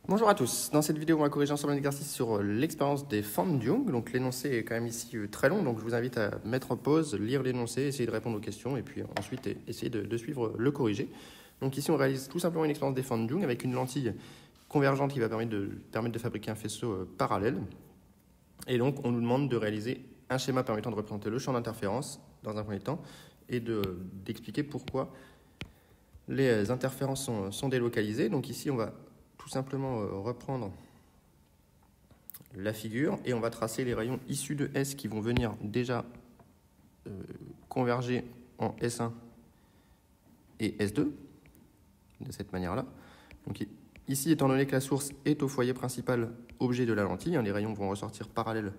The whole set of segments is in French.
Bonjour à tous, dans cette vidéo on va corriger ensemble un exercice sur l'expérience des von Jung. Donc l'énoncé est quand même ici très long, donc je vous invite à mettre en pause, lire l'énoncé, essayer de répondre aux questions et puis ensuite essayer de suivre le corrigé. Donc ici on réalise tout simplement une expérience des von Jung avec une lentille convergente qui va permettre de fabriquer un faisceau parallèle. Et donc on nous demande de réaliser un schéma permettant de représenter le champ d'interférence dans un premier temps et d'expliquer pourquoi les interférences sont délocalisées. Donc ici on va tout simplement reprendre la figure et on va tracer les rayons issus de S qui vont venir déjà converger en S1 et S2 de cette manière-là. Donc ici, étant donné que la source est au foyer principal objet de la lentille, les rayons vont ressortir parallèles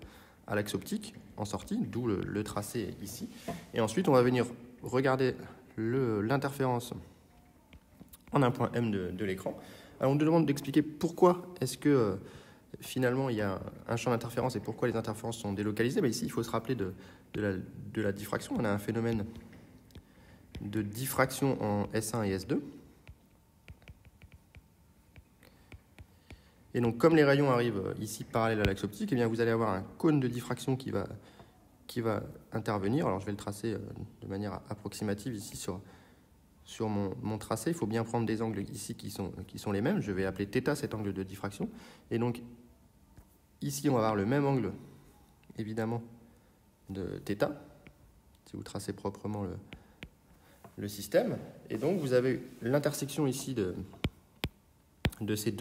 à l'axe optique en sortie, d'où le tracé ici. Et ensuite, on va venir regarder l'interférence en un point M de l'écran. Alors on nous demande d'expliquer pourquoi est-ce que finalement il y a un champ d'interférence et pourquoi les interférences sont délocalisées. Ici, il faut se rappeler de la diffraction. On a un phénomène de diffraction en S1 et S2. Et donc, comme les rayons arrivent ici parallèles à l'axe optique, eh bien, vous allez avoir un cône de diffraction qui va intervenir. Alors, je vais le tracer de manière approximative ici sur mon tracé. Il faut bien prendre des angles ici qui sont les mêmes. Je vais appeler θ cet angle de diffraction. Et donc, ici, on va avoir le même angle, évidemment, de θ, si vous tracez proprement le système. Et donc, vous avez l'intersection ici de ces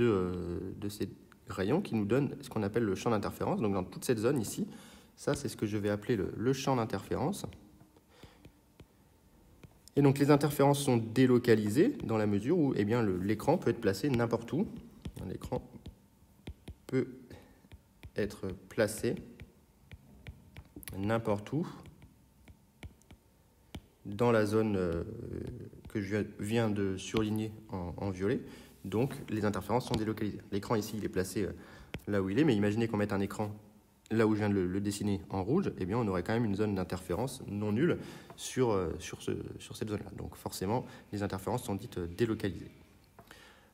rayons qui nous donnent ce qu'on appelle le champ d'interférence. Donc, dans toute cette zone ici, ça, c'est ce que je vais appeler le champ d'interférence. Et donc les interférences sont délocalisées dans la mesure où l'écran peut être placé n'importe où. L'écran peut être placé n'importe où dans la zone que je viens de surligner en violet. Donc les interférences sont délocalisées. L'écran ici, il est placé là où il est, mais imaginez qu'on mette un écran là où je viens de le dessiner en rouge, eh bien on aurait quand même une zone d'interférence non nulle sur cette zone-là. Donc forcément, les interférences sont dites délocalisées.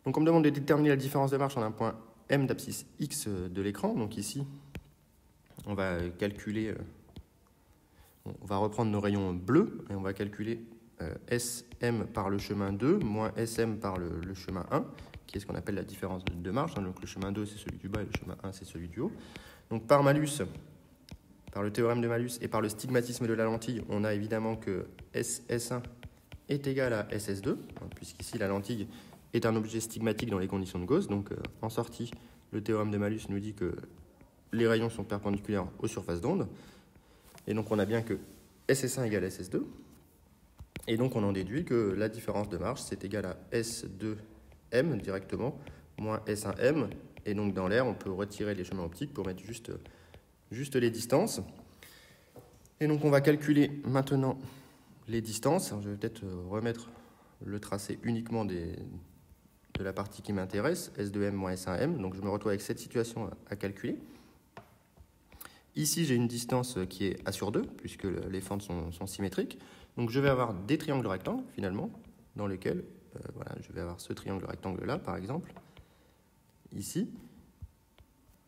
Donc on me demande de déterminer la différence de marche en un point M d'abscisse X de l'écran. Donc ici, on va calculer, on va reprendre nos rayons bleus et on va calculer SM par le chemin 2 moins SM par le chemin 1, qui est ce qu'on appelle la différence de marche. Donc le chemin 2, c'est celui du bas et le chemin 1, c'est celui du haut. Donc par malus, par le théorème de malus et par le stigmatisme de la lentille, on a évidemment que SS1 est égal à SS2, puisqu'ici la lentille est un objet stigmatique dans les conditions de Gauss. Donc en sortie, le théorème de malus nous dit que les rayons sont perpendiculaires aux surfaces d'onde. Et donc on a bien que SS1 égale SS2. Et donc on en déduit que la différence de marche, c'est égal à S2M directement, moins S1M. Et donc dans l'air, on peut retirer les chemins optiques pour mettre juste les distances. Et donc on va calculer maintenant les distances. Alors, je vais peut-être remettre le tracé uniquement de la partie qui m'intéresse, S2M moins S1M. Donc je me retrouve avec cette situation à calculer. Ici, j'ai une distance qui est A sur 2, puisque les fentes sont symétriques. Donc je vais avoir des triangles rectangles, finalement, dans lesquels je vais avoir ce triangle rectangle-là, par exemple, ici,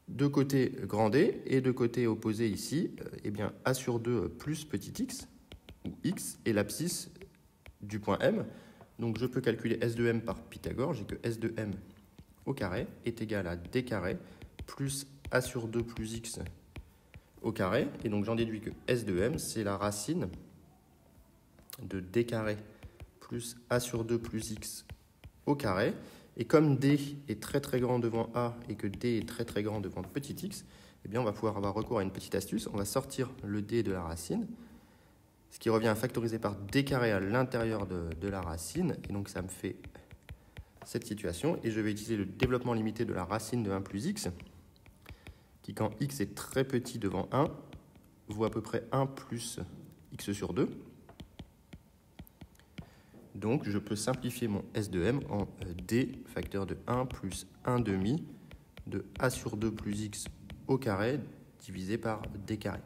de côté grand D, et de côté opposé ici, A sur 2 plus petit x, ou x, est l'abscisse du point M. Donc je peux calculer S2M par Pythagore, j'ai que S2M au carré est égal à D carré plus A sur 2 plus x au carré, et donc j'en déduis que S2M, c'est la racine de D carré plus A sur 2 plus x au carré. Et comme D est très très grand devant A et que D est très très grand devant petit x, on va pouvoir avoir recours à une petite astuce. On va sortir le D de la racine, ce qui revient à factoriser par D carré à l'intérieur de la racine. Et donc ça me fait cette situation. Et je vais utiliser le développement limité de la racine de 1 plus x, qui quand x est très petit devant 1, vaut à peu près 1 plus x sur 2. Donc, je peux simplifier mon S2M en D facteur de 1 plus 1 demi de A sur 2 plus x au carré divisé par D carré.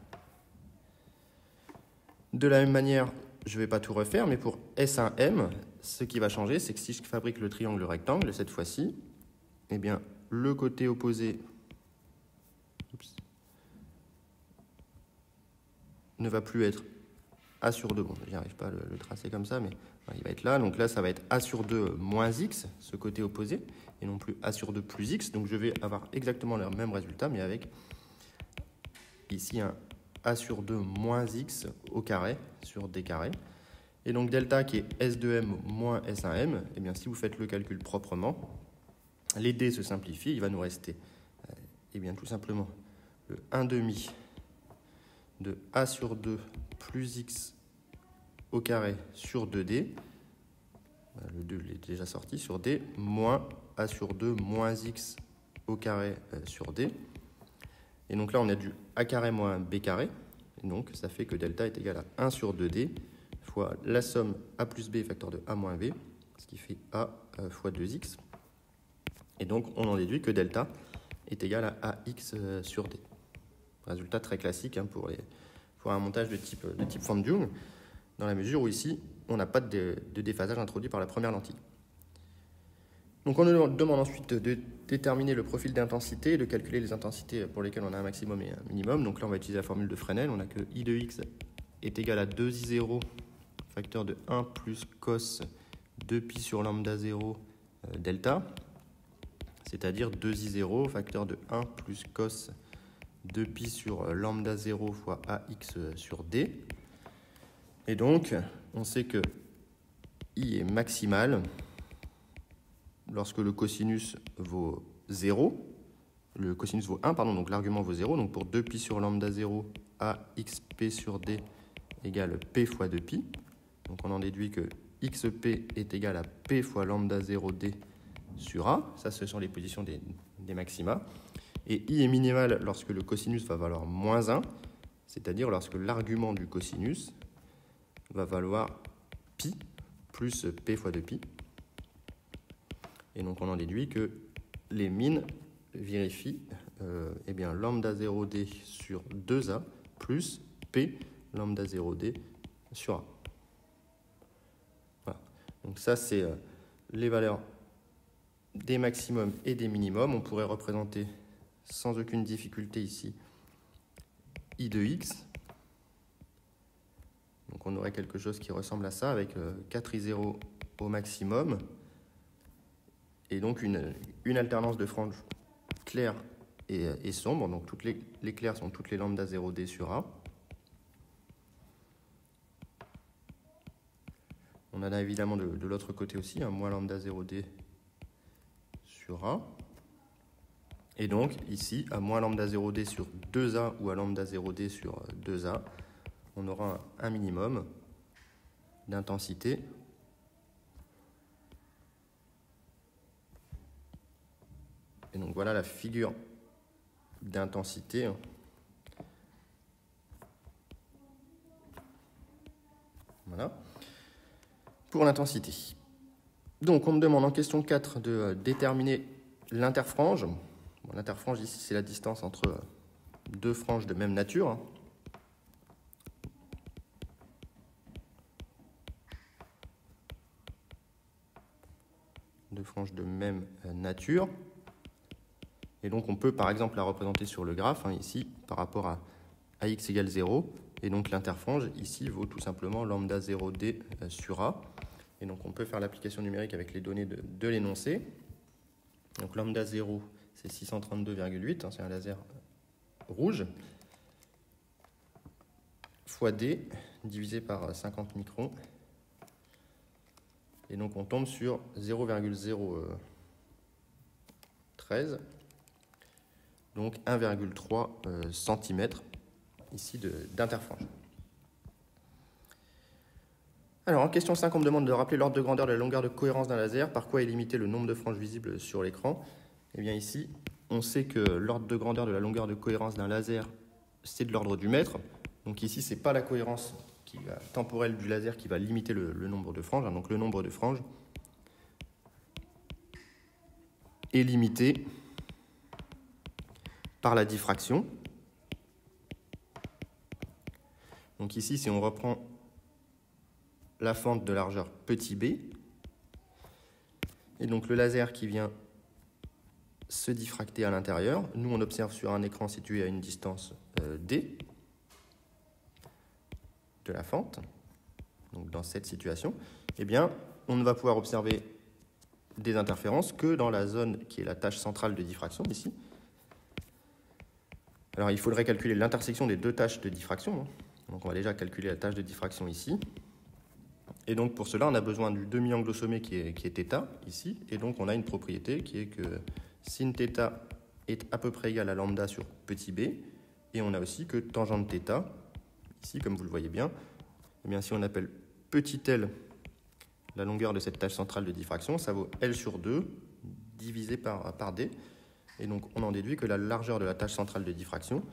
De la même manière, je ne vais pas tout refaire, mais pour S1M, ce qui va changer, c'est que si je fabrique le triangle rectangle, cette fois-ci, le côté opposé ne va plus être A sur 2. Bon, j'y arrive pas à le tracer comme ça, mais il va être là. Donc là, ça va être A sur 2 moins X, ce côté opposé, et non plus A sur 2 plus X. Donc je vais avoir exactement le même résultat, mais avec ici un A sur 2 moins X au carré sur D carré. Et donc delta qui est S2M moins S1M, eh bien, si vous faites le calcul proprement, les D se simplifient, il va nous rester eh bien, tout simplement le 1 demi de A sur 2 plus X au carré sur 2D, le 2 est déjà sorti, sur D, moins A sur 2 moins X au carré sur D. Et donc là, on a du A carré moins B carré, et donc ça fait que delta est égal à 1 sur 2D fois la somme A plus B facteur de A moins B, ce qui fait A fois 2X. Et donc, on en déduit que delta est égal à AX sur D. Résultat très classique hein, pour un montage de type forme Young, dans la mesure où ici, on n'a pas de déphasage introduit par la première lentille. Donc, on nous demande ensuite de déterminer le profil d'intensité et de calculer les intensités pour lesquelles on a un maximum et un minimum. Donc là, on va utiliser la formule de Fresnel. On a que I de X est égal à 2I0 facteur de 1 plus cos 2pi sur lambda 0 delta, c'est-à-dire 2I0 facteur de 1 plus cos 2pi sur lambda 0 fois AX sur D. Et donc, on sait que I est maximal lorsque le cosinus vaut 0. Le cosinus vaut 1, pardon, donc l'argument vaut 0. Donc pour 2pi sur lambda 0, AXP sur D égale P fois 2pi. Donc on en déduit que XP est égal à P fois lambda 0D sur A. Ça, ce sont les positions des maxima. Et I est minimal lorsque le cosinus va valoir moins 1, c'est-à-dire lorsque l'argument du cosinus va valoir pi plus P fois 2pi. Et donc on en déduit que les mines vérifient eh bien, lambda 0D sur 2A plus P lambda 0D sur A. Voilà. Donc ça, c'est les valeurs des maximums et des minimums. On pourrait représenter sans aucune difficulté ici I de X. Donc on aurait quelque chose qui ressemble à ça avec 4I0 au maximum et donc une alternance de franges claires et sombres. Donc toutes les claires sont toutes les lambda 0D sur A. On en a évidemment de l'autre côté aussi, moins lambda 0D sur A. Et donc, ici, à moins lambda 0D sur 2A ou à lambda 0D sur 2A, on aura un minimum d'intensité et donc voilà la figure d'intensité. Voilà. Pour l'intensité. Donc, on me demande en question 4 de déterminer l'interfrange. Bon, l'interfrange, ici, c'est la distance entre deux franges de même nature. Deux franges de même nature. Et donc, on peut, par exemple, la représenter sur le graphe, ici, par rapport à x égale 0. Et donc, l'interfrange, ici, vaut tout simplement lambda 0D sur A. Et donc, on peut faire l'application numérique avec les données de l'énoncé. Donc, lambda 0, c'est 632,8, c'est un laser rouge, fois D, divisé par 50 microns. Et donc, on tombe sur 0,013, donc 1,3 cm ici d'interfrange. Alors, en question 5, on me demande de rappeler l'ordre de grandeur de la longueur de cohérence d'un laser. Par quoi est limité le nombre de franges visibles sur l'écran? Eh bien, ici, on sait que l'ordre de grandeur de la longueur de cohérence d'un laser, c'est de l'ordre du mètre. Donc ici, ce n'est pas la cohérence temporelle du laser qui va limiter le nombre de franges. Donc le nombre de franges est limité par la diffraction. Donc ici, si on reprend la fente de largeur petit b, et donc le laser qui vient se diffracter à l'intérieur. Nous, on observe sur un écran situé à une distance d de la fente. Donc dans cette situation, eh bien, on ne va pouvoir observer des interférences que dans la zone qui est la tâche centrale de diffraction ici. Alors il faudrait calculer l'intersection des deux tâches de diffraction. Donc on va déjà calculer la tâche de diffraction ici. Et donc pour cela, on a besoin du demi-angle au sommet qui est θ ici. Et donc on a une propriété qui est que sin θ est à peu près égal à lambda sur petit b. Et on a aussi que tangente θ, ici comme vous le voyez bien, eh bien si on appelle petit l la longueur de cette tâche centrale de diffraction, ça vaut L sur 2 divisé par D. Et donc, on en déduit que la largeur de la tâche centrale de diffraction,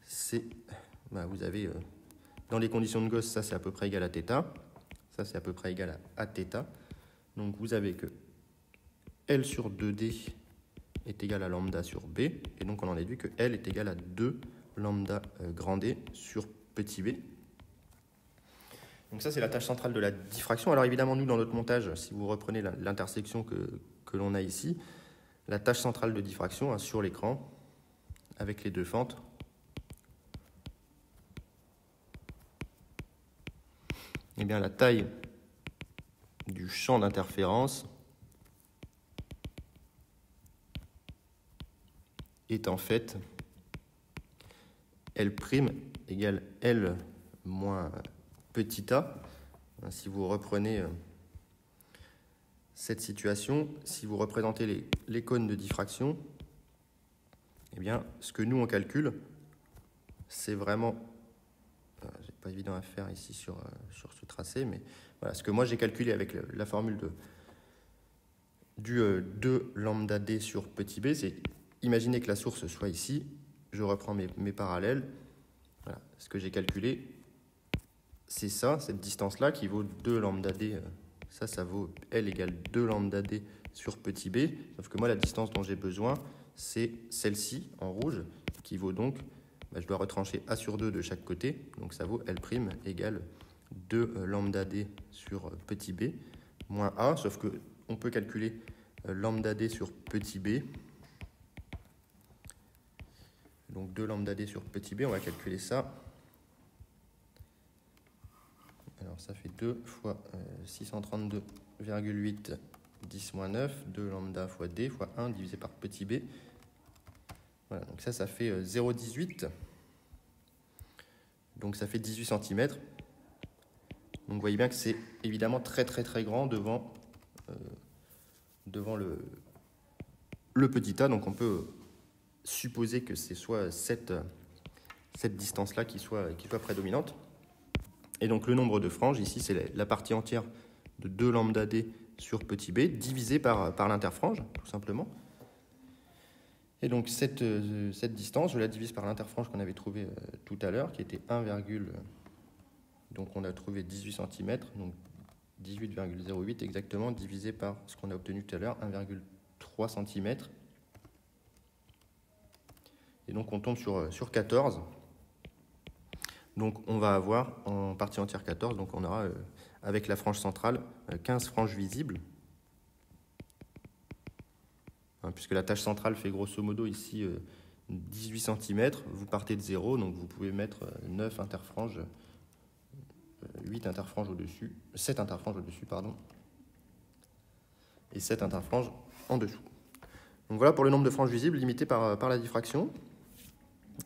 c'est, vous avez, dans les conditions de Gauss, ça c'est à peu près égal à θ, ça c'est à peu près égal à θ. Donc, vous avez que L sur 2D est égal à lambda sur B, et donc on en déduit que L est égal à 2 lambda grand D sur petit b. Donc ça, c'est la tâche centrale de la diffraction. Alors évidemment, nous, dans notre montage, si vous reprenez l'intersection que l'on a ici, la tâche centrale de diffraction sur l'écran, avec les deux fentes, eh bien, la taille du champ d'interférence est en fait L' égale L moins petit a. Si vous reprenez cette situation, si vous représentez les cônes de diffraction, eh bien, ce que nous on calcule, c'est vraiment, c'est pas évident à faire ici sur ce tracé, mais voilà, ce que moi j'ai calculé avec la formule du 2 lambda d sur petit b, c'est imaginer que la source soit ici, je reprends mes parallèles, voilà, ce que j'ai calculé, c'est ça, cette distance-là qui vaut 2 lambda d, ça vaut L égale 2 lambda d sur petit b, sauf que moi la distance dont j'ai besoin, c'est celle-ci en rouge, qui vaut donc, je dois retrancher a sur 2 de chaque côté, donc ça vaut L' égale 2 lambda d sur petit b, moins a, sauf qu'on peut calculer lambda d sur petit b, donc 2 lambda d sur petit b, on va calculer ça. Alors ça fait 2 fois 632,8 10 moins 9, 2 lambda fois d fois 1 divisé par petit b. Voilà, donc ça fait 0,18. Donc ça fait 18 cm. Donc vous voyez bien que c'est évidemment très très très grand devant le petit a. Donc on peut supposer que c'est soit cette distance-là qui soit prédominante. Et donc le nombre de franges, ici, c'est la partie entière de 2 lambda d sur petit b, divisé par l'interfrange, tout simplement. Et donc cette distance, je la divise par l'interfrange qu'on avait trouvé tout à l'heure, qui était 1, donc on a trouvé 18 cm, donc 18,08 exactement, divisé par ce qu'on a obtenu tout à l'heure, 1,3 cm. Et donc on tombe sur 14. Donc on va avoir en partie entière 14, donc on aura avec la frange centrale 15 franges visibles, puisque la tâche centrale fait grosso modo ici 18 cm, vous partez de 0, donc vous pouvez mettre 9 interfranges, 8 interfranges au-dessus, 7 interfranges au-dessus, pardon, et 7 interfranges en dessous. Donc voilà pour le nombre de franges visibles limité par la diffraction.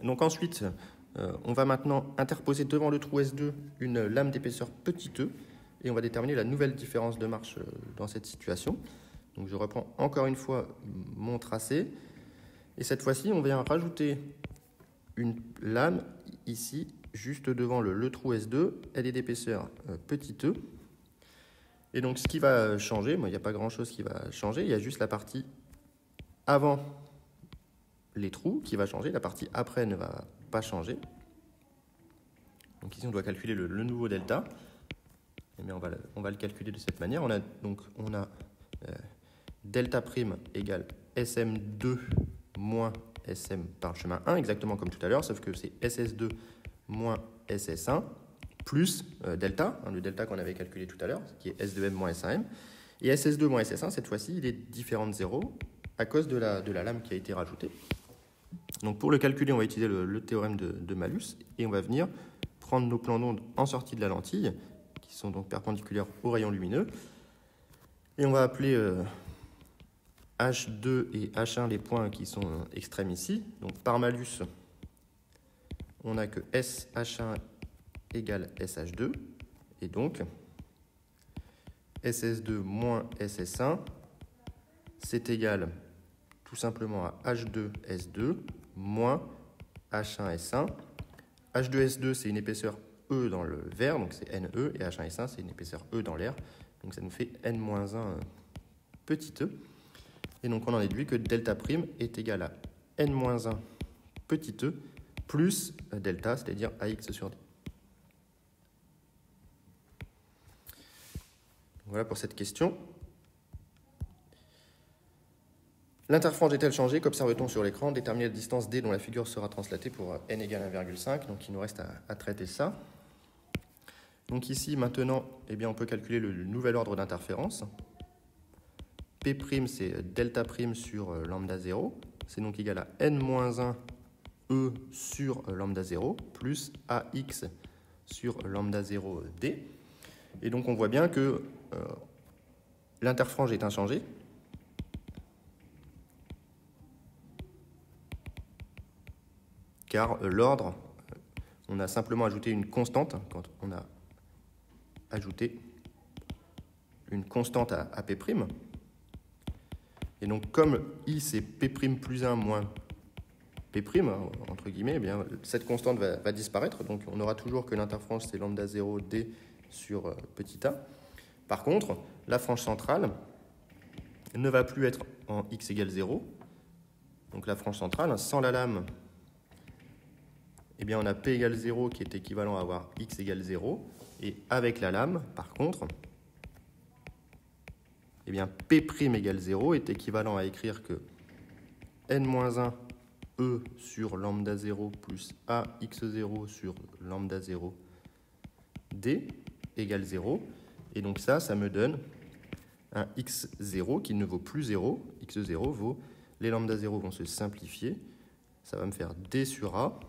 Donc ensuite, on va maintenant interposer devant le trou S2 une lame d'épaisseur petit e et on va déterminer la nouvelle différence de marche dans cette situation. Donc je reprends encore une fois mon tracé et cette fois-ci on vient rajouter une lame ici juste devant le trou S2, elle est d'épaisseur petit e. Et donc ce qui va changer, il n'y a pas grand-chose qui va changer, il y a juste la partie avant les trous qui va changer, la partie après ne va pas changer. Donc ici on doit calculer le nouveau delta. Et bien on va le calculer de cette manière. On a delta prime égale SM2 moins SM par chemin 1, exactement comme tout à l'heure, sauf que c'est SS2 moins SS1 plus delta, le delta qu'on avait calculé tout à l'heure, qui est S2M moins S1M. Et SS2 moins SS1, cette fois-ci, il est différent de 0. à cause de la lame qui a été rajoutée. Donc pour le calculer, on va utiliser le théorème de Malus et on va venir prendre nos plans d'onde en sortie de la lentille, qui sont donc perpendiculaires au rayon lumineux. Et on va appeler H2 et H1 les points qui sont extrêmes ici. Donc par malus, on n'a que SH1 égale SH2. Et donc, SS2 moins SS1, c'est égal tout simplement à H2S2 moins H1S1. H2S2, c'est une épaisseur E dans le verre, donc c'est NE, et H1S1, c'est une épaisseur E dans l'air. Donc ça nous fait N-1 petit e. Et donc on en déduit que delta prime est égal à N-1 petit e plus delta, c'est-à-dire AX sur D. Voilà pour cette question. L'interfrange est-elle changée? Qu'observe-t-on sur l'écran? Déterminer la distance D dont la figure sera translatée pour n égale 1,5. Donc il nous reste à traiter ça. Donc ici, maintenant, eh bien, on peut calculer le nouvel ordre d'interférence. P', c'est delta prime sur lambda 0. C'est donc égal à n-1 E sur lambda 0 plus AX sur lambda 0 D. Et donc on voit bien que l'interfrange est inchangée. Car l'ordre, on a simplement ajouté une constante, quand on a ajouté une constante à P'. Et donc comme I c'est P' plus 1 moins P', entre guillemets, eh bien, cette constante va disparaître. Donc on aura toujours que l'interfrange c'est lambda 0 D sur petit a. Par contre, la frange centrale ne va plus être en x égale 0. Donc la frange centrale, sans la lame, eh bien, on a P égale 0 qui est équivalent à avoir x égale 0. Et avec la lame, par contre, eh bien, P' égale 0 est équivalent à écrire que n-1 E sur lambda 0 plus AX0 sur lambda 0 D égale 0. Et donc ça me donne un x0 qui ne vaut plus 0. x0 vaut, les lambda 0 vont se simplifier. Ça va me faire D sur A,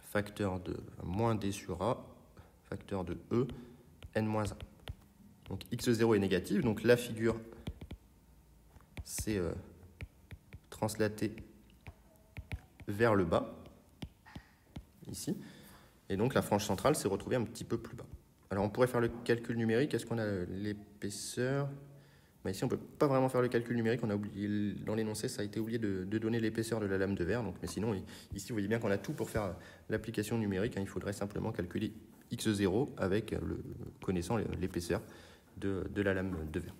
facteur de moins D sur A, facteur de E, n-1. Donc x0 est négatif, donc la figure s'est translatée vers le bas, ici, et donc la frange centrale s'est retrouvée un petit peu plus bas. Alors on pourrait faire le calcul numérique, est-ce qu'on a l'épaisseur? Ici on ne peut pas vraiment faire le calcul numérique, on a oublié, dans l'énoncé ça a été oublié de donner l'épaisseur de la lame de verre, donc, mais sinon ici vous voyez bien qu'on a tout pour faire l'application numérique, il faudrait simplement calculer x0 avec connaissant l'épaisseur de la lame de verre.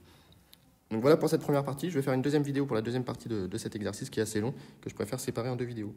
Donc voilà pour cette première partie. Je vais faire une deuxième vidéo pour la deuxième partie de cet exercice qui est assez long, que je préfère séparer en deux vidéos.